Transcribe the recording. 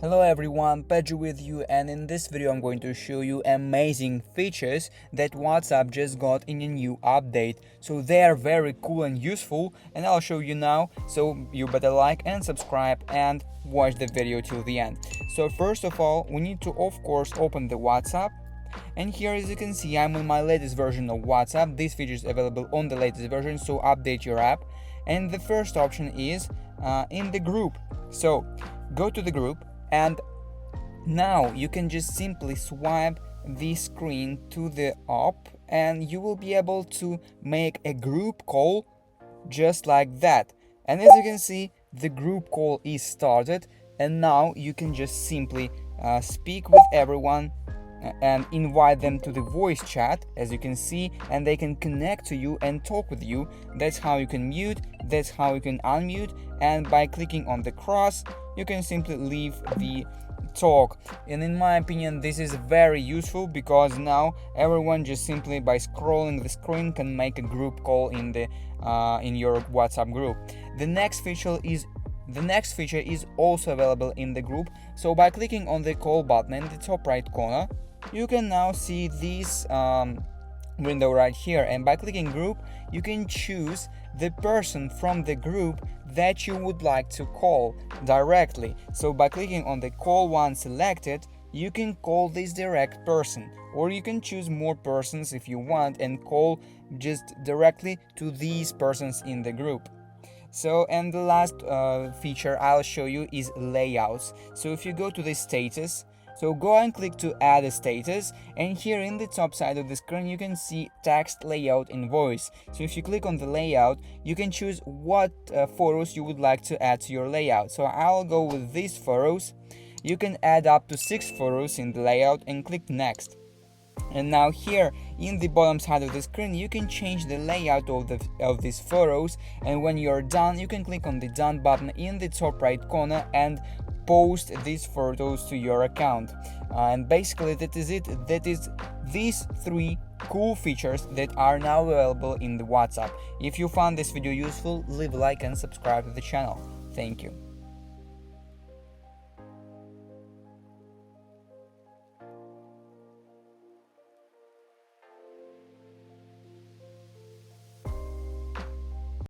Hello everyone, Pedro with you, and in this video I'm going to show you amazing features that WhatsApp just got in a new update. So they are very cool and useful, and I'll show you now, so you better like and subscribe and watch the video till the end. So first of all, we need to of course open the WhatsApp. And here, as you can see, I'm on my latest version of WhatsApp. This feature is available on the latest version, so update your app. And the first option is in the group. So go to the group, and now you can just simply swipe the screen to the up, and you will be able to make a group call just like that. And as you can see, the group call is started, and now you can just simply speak with everyone and invite them to the voice chat, as you can see, and they can connect to you and talk with you. That's how you can mute, that's how you can unmute, and by clicking on the cross you can simply leave the talk. And in my opinion, this is very useful because now everyone just simply by scrolling the screen can make a group call in your WhatsApp group. The next feature is also available in the group. So by clicking on the call button in the top right corner, you can now see this window right here, and by clicking group you can choose the person from the group that you would like to call directly. So by clicking on the call one selected, you can call this direct person, or you can choose more persons if you want and call just directly to these persons in the group. So, and the last feature I'll show you is layouts. So if you go to the status, so go and click to add a status, and here in the top side of the screen you can see text, layout and voice. So if you click on the layout, you can choose what photos you would like to add to your layout. So I'll go with these photos. You can add up to 6 photos in the layout and click next. And now here in the bottom side of the screen you can change the layout of these photos, and when you're done you can click on the done button in the top right corner and post these photos to your account. And basically that is it. That is these 3 cool features that are now available in the WhatsApp. If you found this video useful, leave a like and subscribe to the channel. Thank you.